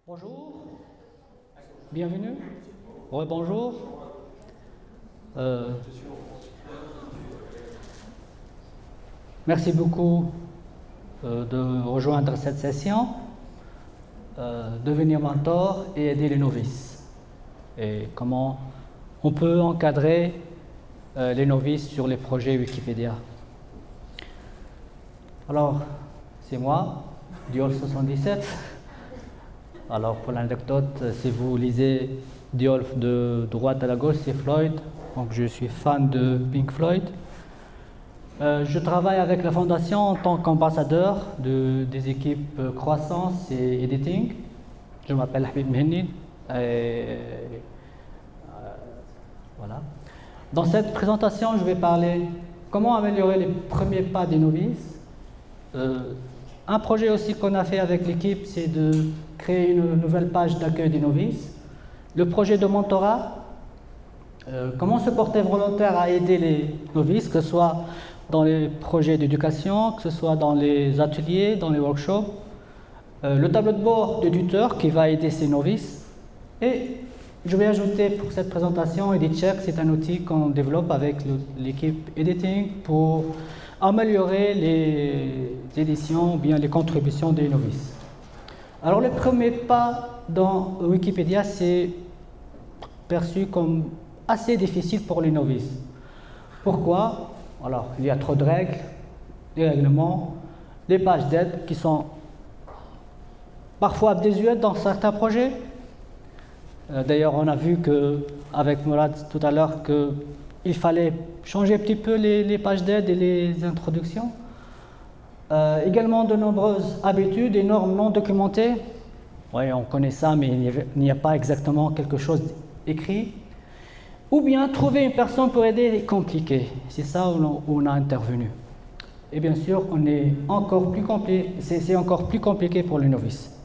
Bonjour, bienvenue. Ouais, bonjour. Merci beaucoup de rejoindre cette session, devenir mentor et aider les novices. Et comment on peut encadrer les novices sur les projets Wikipédia. Alors, c'est moi, Diolf77. Alors, pour l'anecdote, si vous lisez Diolf de droite à la gauche, c'est Floyd. Donc, je suis fan de Pink Floyd. Je travaille avec la Fondation en tant qu'ambassadeur des équipes croissance et editing. Je m'appelle Habib Mhenni. Voilà. Dans cette présentation, je vais parler comment améliorer les premiers pas des novices. Un projet aussi qu'on a fait avec l'équipe, c'est de créer une nouvelle page d'accueil des novices. Le projet de mentorat, comment se porter volontaire à aider les novices, que ce soit dans les projets d'éducation, que ce soit dans les ateliers, dans les workshops. Le tableau de bord de tuteur qui va aider ces novices. Et je vais ajouter pour cette présentation EditCheck, c'est un outil qu'on développe avec l'équipe Editing pour améliorer les éditions ou bien les contributions des novices. Alors le premier pas dans Wikipédia, c'est perçu comme assez difficile pour les novices. Pourquoi? Alors, il y a trop de règles, des règlements, des pages d'aide qui sont parfois désuètes dans certains projets. D'ailleurs, on a vu avec Mourad tout à l'heure qu'il fallait changer un petit peu les pages d'aide et les introductions. Également de nombreuses habitudes et normes non documentées. Oui, on connaît ça, mais il n'y a pas exactement quelque chose écrit. Ou bien trouver une personne pour aider est compliqué. C'est ça où on a intervenu. Et bien sûr, c'est encore plus compliqué pour les novices.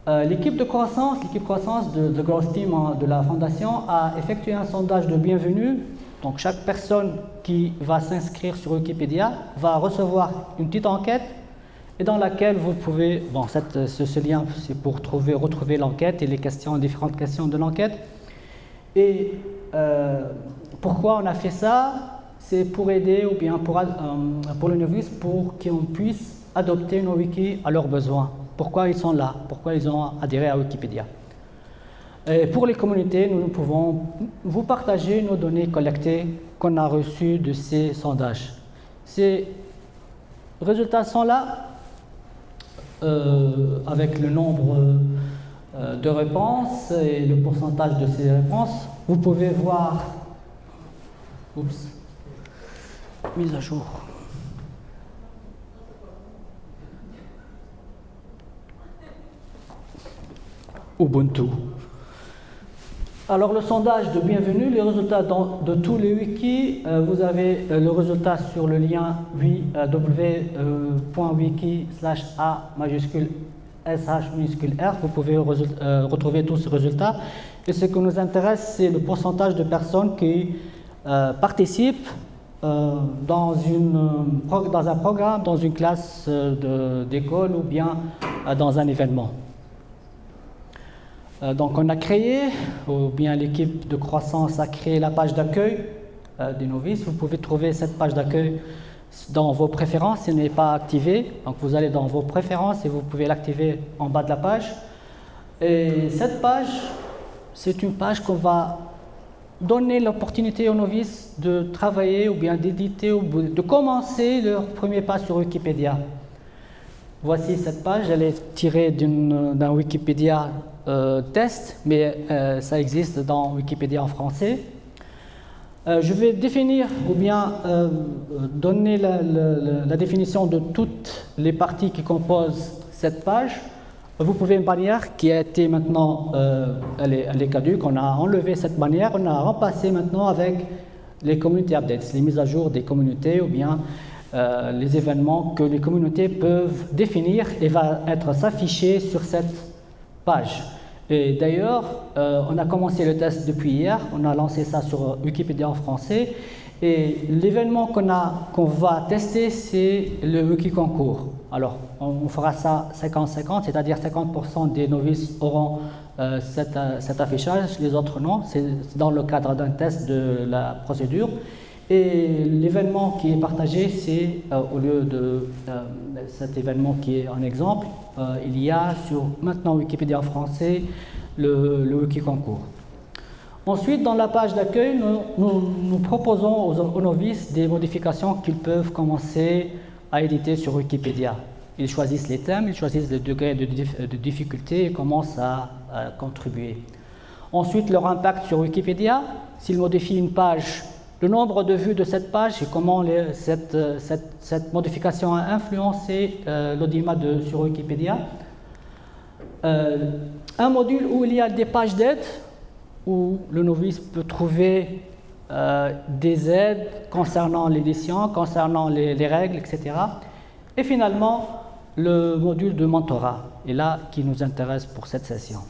L'équipe croissance de The Growth Team de la Fondation a effectué un sondage de bienvenue. Donc chaque personne qui va s'inscrire sur Wikipédia va recevoir une petite enquête et dans laquelle vous pouvez, ce lien c'est pour retrouver l'enquête et les différentes questions de l'enquête. Et pourquoi on a fait ça? C'est pour aider ou bien pour les novices pour qu'on puisse adopter nos wikis à leurs besoins. Pourquoi ils sont là? Pourquoi ils ont adhéré à Wikipédia? Et pour les communautés, nous pouvons vous partager nos données collectées qu'on a reçues de ces sondages. Ces résultats sont là, avec le nombre de réponses et le pourcentage de ces réponses. Vous pouvez voir... Oups. Mise à jour. Ubuntu. Alors le sondage de bienvenue, les résultats de tous les wikis, vous avez le résultat sur le lien www.wiki/a majuscule sh minuscule r. Vous pouvez retrouver tous ces résultats. Et ce qui nous intéresse, c'est le pourcentage de personnes qui participent dans un programme, dans une classe d'école ou bien dans un événement. Donc on a créé, ou bien l'équipe de croissance a créé la page d'accueil des novices. Vous pouvez trouver cette page d'accueil dans vos préférences, elle n'est pas activée. Donc vous allez dans vos préférences et vous pouvez l'activer en bas de la page. Et cette page, c'est une page qu'on va donner l'opportunité aux novices de travailler ou bien d'éditer ou de commencer leur premier pas sur Wikipédia. Voici cette page, elle est tirée d'un Wikipédia test, mais ça existe dans Wikipédia en français. Je vais définir ou bien donner la définition de toutes les parties qui composent cette page. Vous pouvez une bannière qui a été maintenant, elle est caduque, on a enlevé cette bannière, on a remplacé maintenant avec les community updates, les mises à jour des communautés ou bien les événements que les communautés peuvent définir et va s'afficher sur cette page. Et d'ailleurs, on a commencé le test depuis hier, on a lancé ça sur Wikipédia en français et l'événement qu'on va tester, c'est le Wiki Concours. Alors, on fera ça 50-50, c'est-à-dire 50% des novices auront cet affichage, les autres non. C'est dans le cadre d'un test de la procédure. Et l'événement qui est partagé, c'est au lieu de cet événement qui est un exemple, il y a sur maintenant Wikipédia en français le wiki concours. Ensuite, dans la page d'accueil, nous proposons aux novices des modifications qu'ils peuvent commencer à éditer sur Wikipédia. Ils choisissent les thèmes, ils choisissent le degré de difficulté et commencent à contribuer. Ensuite, leur impact sur Wikipédia, s'ils modifient une page, le nombre de vues de cette page et comment cette modification a influencé l'audimat sur Wikipédia. Un module où il y a des pages d'aide, où le novice peut trouver des aides concernant l'édition, concernant les règles, etc. Et finalement, le module de mentorat est là qui nous intéresse pour cette session.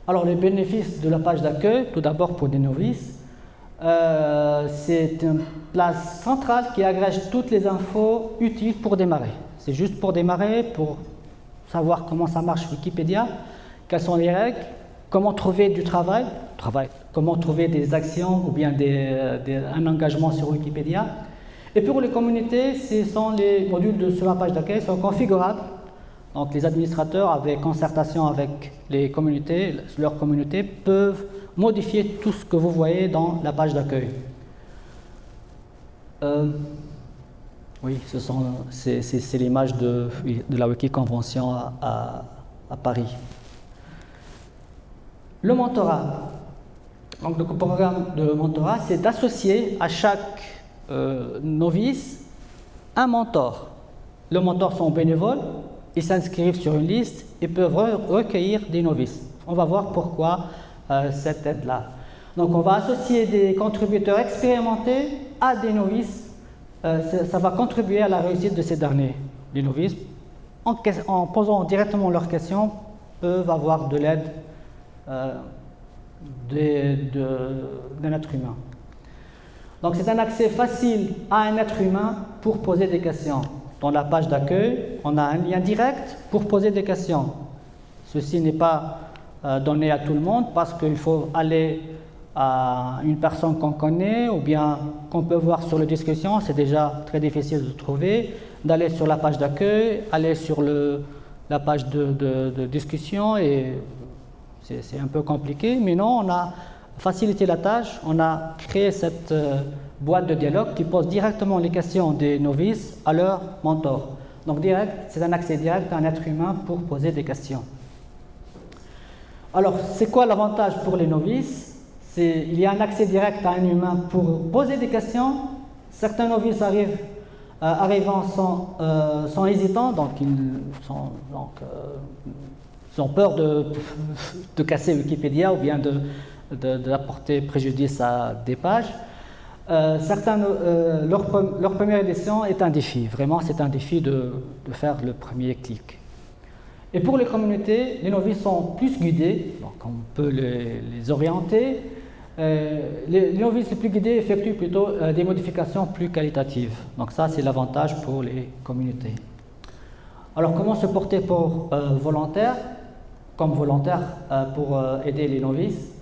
Alors, les bénéfices de la page d'accueil, tout d'abord pour des novices, c'est une place centrale qui agrège toutes les infos utiles pour démarrer. C'est juste pour démarrer, pour savoir comment ça marche Wikipédia, quelles sont les règles, comment trouver du travail, comment trouver des actions ou bien un engagement sur Wikipédia. Et pour les communautés, ce sont les modules sur la page d'accueil sont configurables. Donc les administrateurs, avec concertation avec les communautés, leurs communautés, peuvent modifier tout ce que vous voyez dans la page d'accueil. Oui, c'est l'image de la Wikiconvention à Paris. Le mentorat. Donc, le programme de mentorat, c'est d'associer à chaque novice un mentor. Les mentors sont bénévoles, ils s'inscrivent sur une liste et peuvent recueillir des novices. On va voir pourquoi cette aide-là. Donc, on va associer des contributeurs expérimentés à des novices. Ça va contribuer à la réussite de ces derniers. Les novices, en posant directement leurs questions, peuvent avoir de l'aide d'un être humain. Donc c'est un accès facile à un être humain pour poser des questions. Dans la page d'accueil, on a un lien direct pour poser des questions. Ceci n'est pas donné à tout le monde parce qu'il faut aller à une personne qu'on connaît ou bien qu'on peut voir sur les discussions, c'est déjà très difficile de trouver, d'aller sur la page d'accueil, aller sur la page de discussion et c'est un peu compliqué, mais non, on a facilité la tâche, on a créé cette boîte de dialogue qui pose directement les questions des novices à leur mentor. Donc direct, c'est un accès direct à un être humain pour poser des questions. Alors, c'est quoi l'avantage pour les novices? Il y a un accès direct à un humain pour poser des questions. Certains novices arrivant sont hésitants, donc ils ont peur de casser Wikipédia ou bien d'apporter préjudice à des pages. Leur première édition est un défi. Vraiment, c'est un défi de faire le premier clic. Et pour les communautés, les novices sont plus guidés, donc on peut les orienter. Les novices les plus guidés effectuent plutôt des modifications plus qualitatives. Donc ça, c'est l'avantage pour les communautés. Alors, comment se porter comme volontaire pour aider les novices?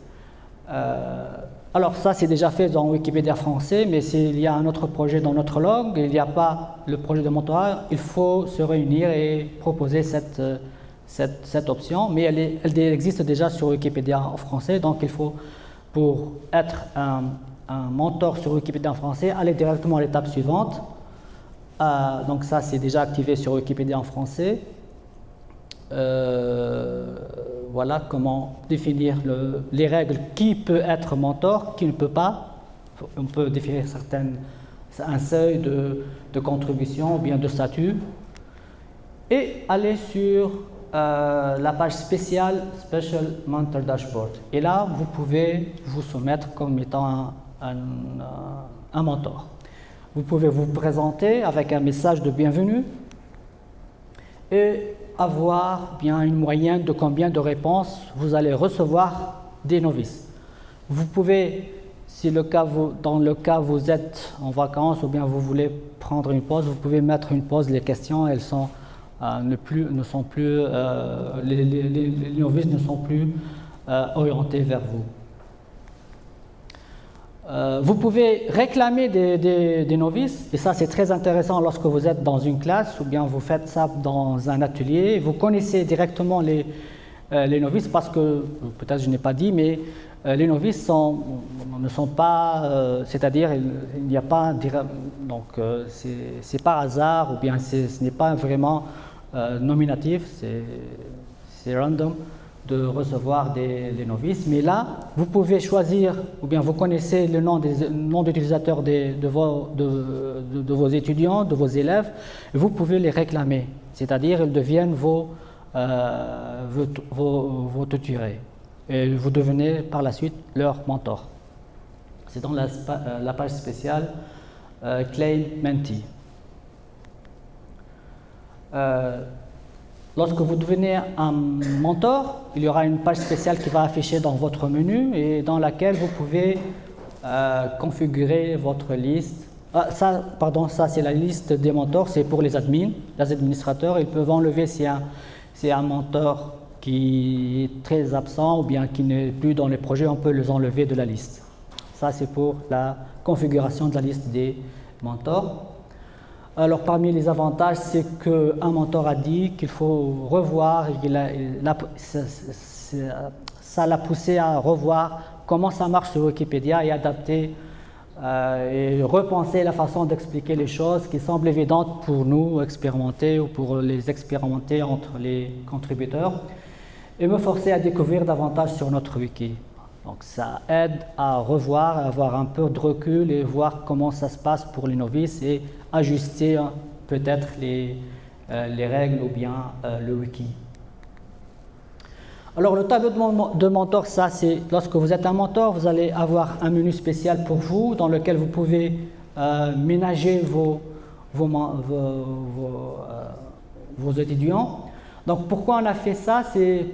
Alors ça, c'est déjà fait dans Wikipédia français, mais s'il y a un autre projet dans notre langue, il n'y a pas le projet de mentorat, il faut se réunir et proposer cette option, mais elle existe déjà sur Wikipédia en français, donc il faut, pour être un mentor sur Wikipédia en français, aller directement à l'étape suivante. Donc ça, c'est déjà activé sur Wikipédia en français. Voilà comment définir les règles, qui peut être mentor, qui ne peut pas. On peut définir un seuil de contribution ou bien de statut. Et aller sur la page spéciale Special Mentor Dashboard. Et là, vous pouvez vous soumettre comme étant un mentor. Vous pouvez vous présenter avec un message de bienvenue et avoir bien une moyenne de combien de réponses vous allez recevoir des novices. Vous pouvez Si dans le cas où vous êtes en vacances ou bien vous voulez prendre une pause, vous pouvez mettre une pause. Les questions, elles sont, ne sont plus, les novices ne sont plus orientés vers vous. Vous pouvez réclamer des novices, et ça c'est très intéressant lorsque vous êtes dans une classe ou bien vous faites ça dans un atelier. Vous connaissez directement les novices parce que, peut-être je n'ai pas dit, mais les novices ne sont pas, c'est-à-dire il n'y a pas, donc c'est par hasard ou bien ce n'est pas vraiment nominatif, c'est random de recevoir des novices, mais là, vous pouvez choisir, ou bien vous connaissez le nom d'utilisateurs de vos étudiants, de vos élèves, et vous pouvez les réclamer, c'est-à-dire ils deviennent vos tutorés, et vous devenez par la suite leur mentor. C'est dans la page spéciale Claim Mentee. Lorsque vous devenez un mentor, il y aura une page spéciale qui va afficher dans votre menu et dans laquelle vous pouvez configurer votre liste. Ça c'est la liste des mentors, c'est pour les admins, les administrateurs. Ils peuvent enlever si un mentor qui est très absent ou bien qui n'est plus dans les projets, on peut les enlever de la liste. Ça, c'est pour la configuration de la liste des mentors. Alors, parmi les avantages, c'est qu'un mentor a dit qu'il faut revoir, ça l'a poussé à revoir comment ça marche sur Wikipédia et adapter et repenser la façon d'expliquer les choses qui semblent évidentes pour nous expérimenter ou pour les expérimenter entre les contributeurs et me forcer à découvrir davantage sur notre wiki. Donc ça aide à revoir, à avoir un peu de recul et voir comment ça se passe pour les novices et ajuster peut-être les règles ou bien le wiki. Alors le tableau de mentor, ça c'est lorsque vous êtes un mentor, vous allez avoir un menu spécial pour vous dans lequel vous pouvez ménager vos étudiants. Donc pourquoi on a fait ça? C'est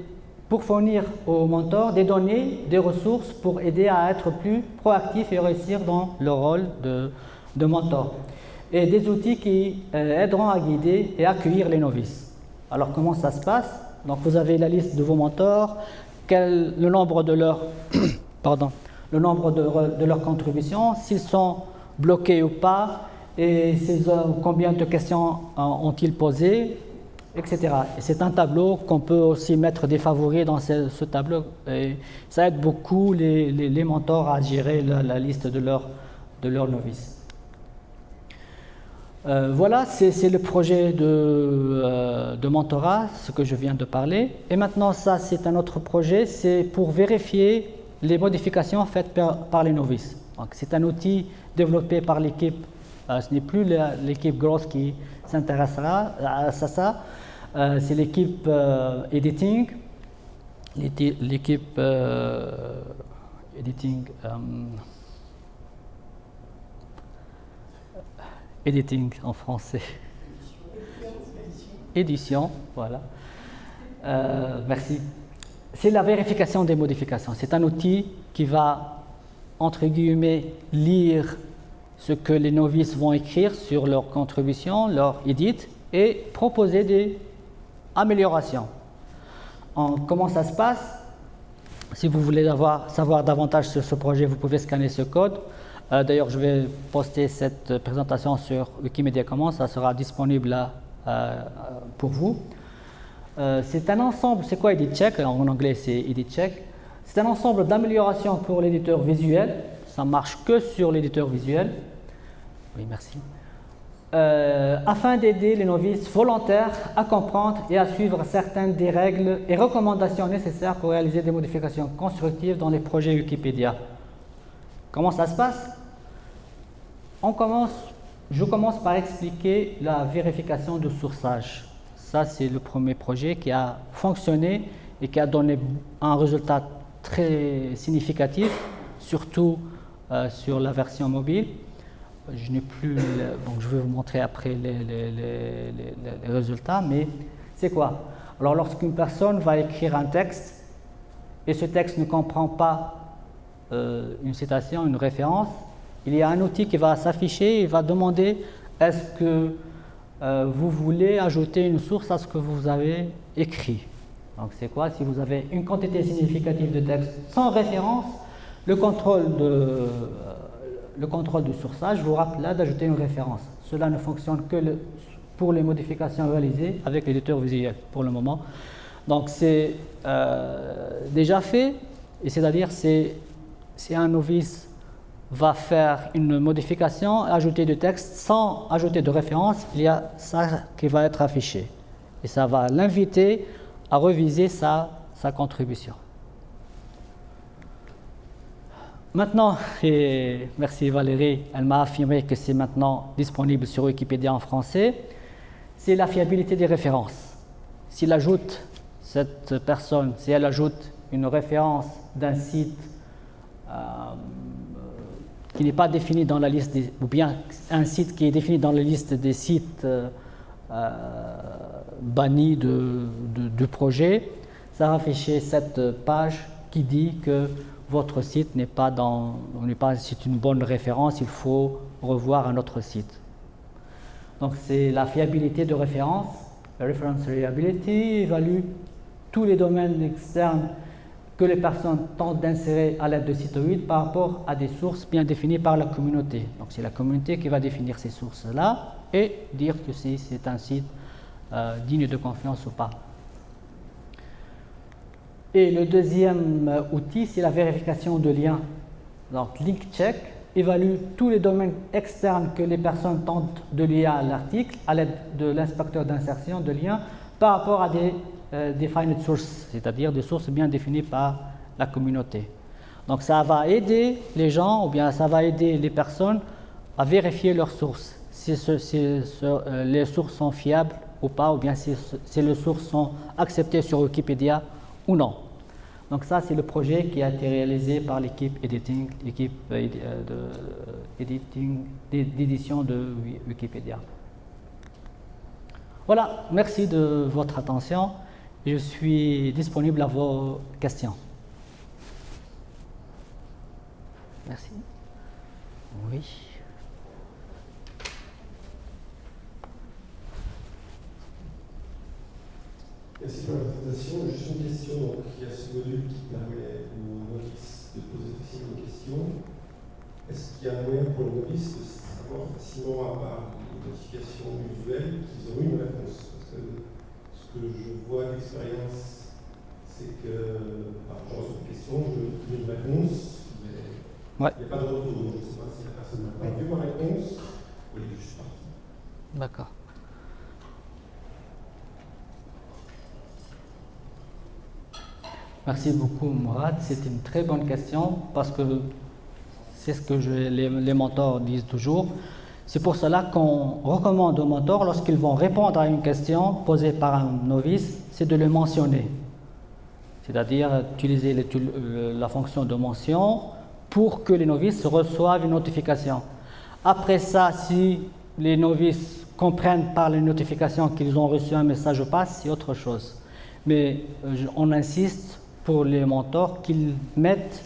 pour fournir aux mentors des données, des ressources pour aider à être plus proactifs et réussir dans leur rôle de mentor. Et des outils qui aideront à guider et accueillir les novices. Alors comment ça se passe? Donc vous avez la liste de vos mentors, le nombre de leurs contributions, s'ils sont bloqués ou pas, et combien de questions ont-ils posées, etc. Et c'est un tableau qu'on peut aussi mettre des favoris dans ce tableau. Et ça aide beaucoup les mentors à gérer la liste de leurs novices. Voilà, c'est le projet de mentorat, ce que je viens de parler. Et maintenant, ça, c'est un autre projet, c'est pour vérifier les modifications faites par les novices. C'est un outil développé par l'équipe, ce n'est plus l'équipe grosse qui s'intéressera à ça. C'est l'équipe editing, editing en français. Édition, voilà. Merci. C'est la vérification des modifications. C'est un outil qui va, entre guillemets, lire ce que les novices vont écrire sur leur contribution, leur edit, et proposer des améliorations. Comment ça se passe? Si vous voulez savoir davantage sur ce projet, vous pouvez scanner ce code. D'ailleurs, je vais poster cette présentation sur Wikimedia Commons, ça sera disponible là pour vous. C'est un ensemble, c'est quoi EditCheck? En anglais, c'est EditCheck. C'est un ensemble d'améliorations pour l'éditeur visuel. Ça ne marche que sur l'éditeur visuel. Oui, merci. Afin d'aider les novices volontaires à comprendre et à suivre certaines des règles et recommandations nécessaires pour réaliser des modifications constructives dans les projets Wikipédia. Comment ça se passe? Je commence par expliquer la vérification de sourçage. Ça, c'est le premier projet qui a fonctionné et qui a donné un résultat très significatif, surtout sur la version mobile. Je n'ai plus, donc je vais vous montrer après les résultats, mais c'est quoi? Alors lorsqu'une personne va écrire un texte et ce texte ne comprend pas une citation, une référence, il y a un outil qui va s'afficher et va demander est-ce que vous voulez ajouter une source à ce que vous avez écrit. Donc c'est quoi? Si vous avez une quantité significative de texte sans référence, le contrôle du sourçage vous rappellera d'ajouter une référence. Cela ne fonctionne que pour les modifications réalisées avec l'éditeur visuel pour le moment. Donc c'est déjà fait, et c'est-à-dire si un novice va faire une modification, ajouter du texte sans ajouter de référence, il y a ça qui va être affiché. Et ça va l'inviter à reviser sa contribution. Maintenant, et merci Valérie, elle m'a affirmé que c'est maintenant disponible sur Wikipédia en français, c'est la fiabilité des références. S'il ajoute, cette personne, si elle ajoute une référence d'un site qui n'est pas défini dans la liste, ou bien un site qui est défini dans la liste des sites bannis du projet, ça va afficher cette page qui dit que votre site c'est une bonne référence, il faut revoir un autre site. Donc c'est la fiabilité de référence, la reference reliability évalue tous les domaines externes que les personnes tentent d'insérer à l'aide de Citoid par rapport à des sources bien définies par la communauté. Donc c'est la communauté qui va définir ces sources-là et dire que si c'est un site digne de confiance ou pas. Et le deuxième outil, c'est la vérification de liens. Donc link check évalue tous les domaines externes que les personnes tentent de lier à l'article à l'aide de l'inspecteur d'insertion de liens par rapport à des defined sources, c'est-à-dire des sources bien définies par la communauté. Donc ça va aider les gens, ou bien ça va aider les personnes à vérifier leurs sources, si les sources sont fiables ou pas, ou bien si les sources sont acceptées sur Wikipédia ou non. Donc ça, c'est le projet qui a été réalisé par l'équipe d'édition de Wikipédia. Voilà, merci de votre attention. Je suis disponible à vos questions. Merci. Oui. Merci pour la présentation. Juste une question. Donc, il y a ce module qui permet aux novices de poser facilement des questions. Est-ce qu'il y a un moyen pour les novices de savoir facilement, à part les notifications usuelles, qu'ils ont une réponse? Parce que ce que je vois d'expérience, c'est que je reçois une question, je donne une réponse, mais il n'y a pas de retour. Donc je ne sais pas si la personne n'a pas vu ma réponse ou elle est juste partie. D'accord. Merci beaucoup, Mourad. C'est une très bonne question parce que c'est ce que les mentors disent toujours. C'est pour cela qu'on recommande aux mentors, lorsqu'ils vont répondre à une question posée par un novice, c'est de le mentionner. C'est-à-dire utiliser la fonction de mention pour que les novices reçoivent une notification. Après ça, si les novices comprennent par les notifications qu'ils ont reçu un message ou pas, c'est autre chose. Mais on insiste pour les mentors qu'ils mettent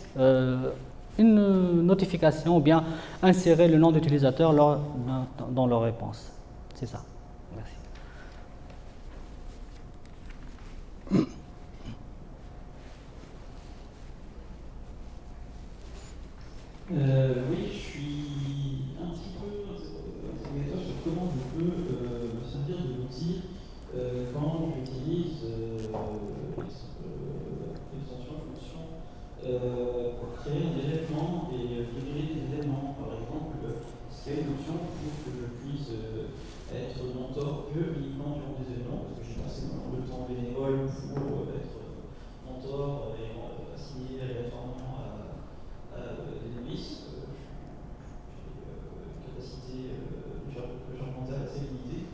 une notification ou bien insérer le nom d'utilisateur dans leur réponse. C'est ça. Merci. Oui, je suis un petit peu interrogateur sur comment je peux me servir de l'outil quand j'utilise l'extension fonction pour créer un événement et livrer des événements. Par exemple, est-ce qu'il y a une option pour que je puisse être mentor que uniquement durant des événements, parce que je n'ai pas forcément le temps bénévole pour être mentor et assigner aléatoirement à des novices. J'ai une capacité de charge mentale assez limitée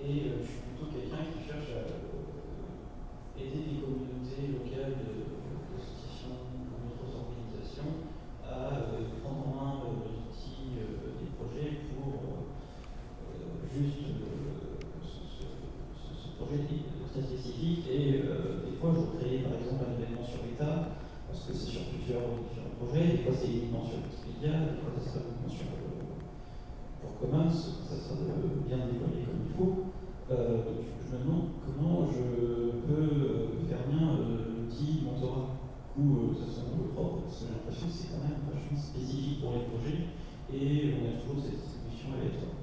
et je suis plutôt quelqu'un qui cherche à aider des communautés locales d'associations ou d'autres organisations à prendre en main les outils des projets pour juste ce projet très spécifique. Et des fois, je crée par exemple un événement sur l'État, parce que c'est sur plusieurs différents projets. Des fois, c'est uniquement sur Wikipédia, des fois, ça sera uniquement sur pour Commons, ça sera bien déployé comme il faut. Donc, je me demande comment je peux faire bien l'outil mentorat ou ça soit mon propre, parce que j'ai l'impression que c'est quand même vachement spécifique pour les projets et on a toujours cette distribution aléatoire.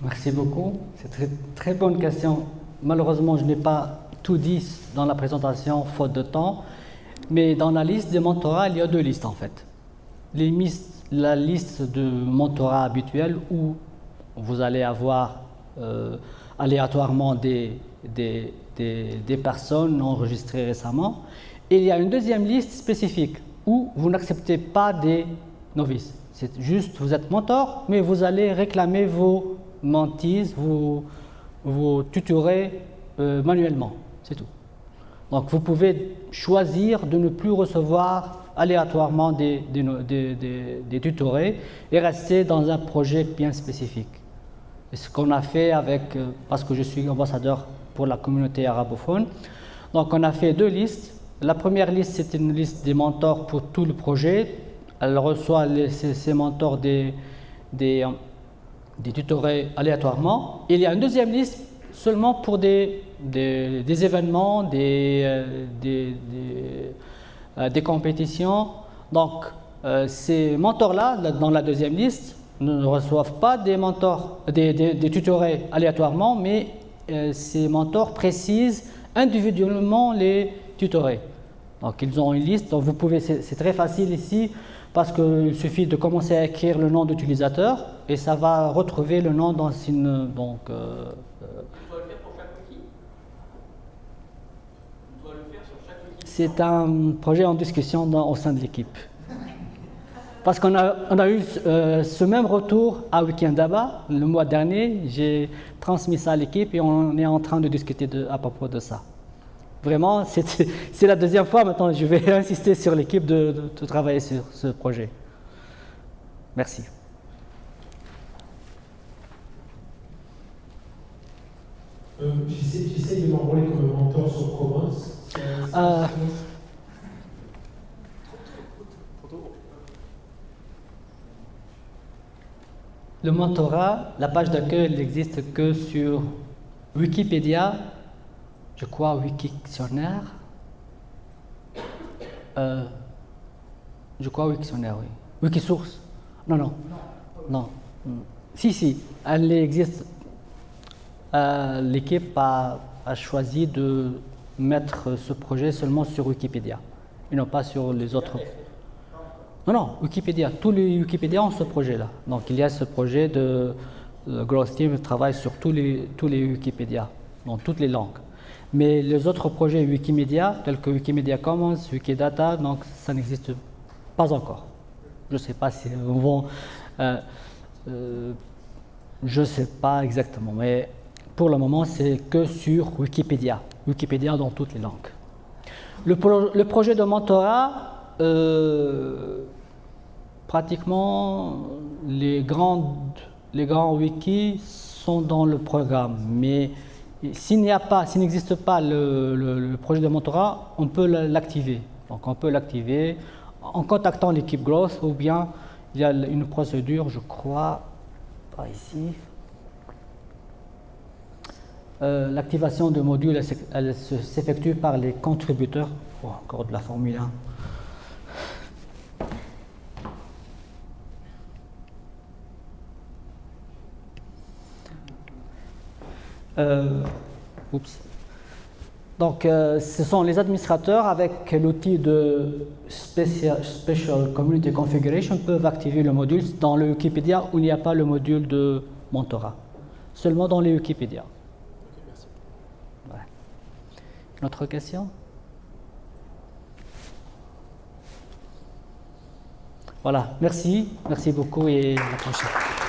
Merci beaucoup. C'est une très bonne question. Malheureusement, je n'ai pas tout dit dans la présentation, faute de temps. Mais dans la liste des mentorats, il y a deux listes en fait. La liste de mentorat habituelle où vous allez avoir aléatoirement des personnes enregistrées récemment. Et il y a une deuxième liste spécifique où vous n'acceptez pas des novices. C'est juste, vous êtes mentor, mais vous allez réclamer vos mentees, vos tutorés manuellement. C'est tout. Donc vous pouvez choisir de ne plus recevoir aléatoirement des tutorés et rester dans un projet bien spécifique. Et ce qu'on a fait avec, parce que je suis ambassadeur pour la communauté arabophone, donc on a fait deux listes. La première liste, c'est une liste des mentors pour tout le projet. Elle reçoit ces mentors des tutorés aléatoirement. Et il y a une deuxième liste seulement pour des événements, des compétitions. Donc, ces mentors-là, dans la deuxième liste, ne reçoivent pas des mentors, des tutorés aléatoirement, mais ces mentors précisent individuellement les tutorés. Donc, ils ont une liste. Donc, vous pouvez, c'est très facile ici, parce qu'il suffit de commencer à écrire le nom d'utilisateur et ça va retrouver le nom dans une. Donc, tu dois le faire pour chaque wiki. Tu dois le faire sur chaque wiki. C'est un projet en discussion au sein de l'équipe. Parce qu'on a eu ce même retour à Wikindaba le mois dernier. J'ai transmis ça à l'équipe et on est en train de discuter à propos de ça. Vraiment, c'est la deuxième fois maintenant. Je vais insister sur l'équipe de travailler sur ce projet. Merci. J'essaie de m'enrôler comme mentor sur Commons. Le mentorat, la page d'accueil, elle n'existe que sur Wikipédia, je crois Wikictionnaire. Je crois Wikictionnaire, oui. Wikisource. Non. Si, elle existe. L'équipe a choisi de mettre ce projet seulement sur Wikipédia et non pas sur les autres. Non, Wikipédia. Tous les Wikipédia ont ce projet-là. Donc il y a ce projet de Growth Team qui travaille sur tous les Wikipédia, dans toutes les langues. Mais les autres projets Wikimedia, tels que Wikimedia Commons, Wikidata, donc ça n'existe pas encore. Je ne sais pas si vont. Je ne sais pas exactement, mais pour le moment, c'est que sur Wikipédia. Wikipédia dans toutes les langues. Le projet de mentorat, pratiquement les grands wikis sont dans le programme, mais s'il n'existe pas le projet de mentorat, on peut l'activer. Donc on peut l'activer en contactant l'équipe Growth, ou bien il y a une procédure, je crois, pas ici. L'activation de modules, elle s'effectue par les contributeurs. Oh, encore de la Formule 1. Donc, ce sont les administrateurs avec l'outil de Special Community Configuration peuvent activer le module dans le Wikipédia où il n'y a pas le module de mentorat. Seulement dans les Wikipédia. Ok, merci. Ouais. Une autre question? Voilà, merci beaucoup et à la prochaine.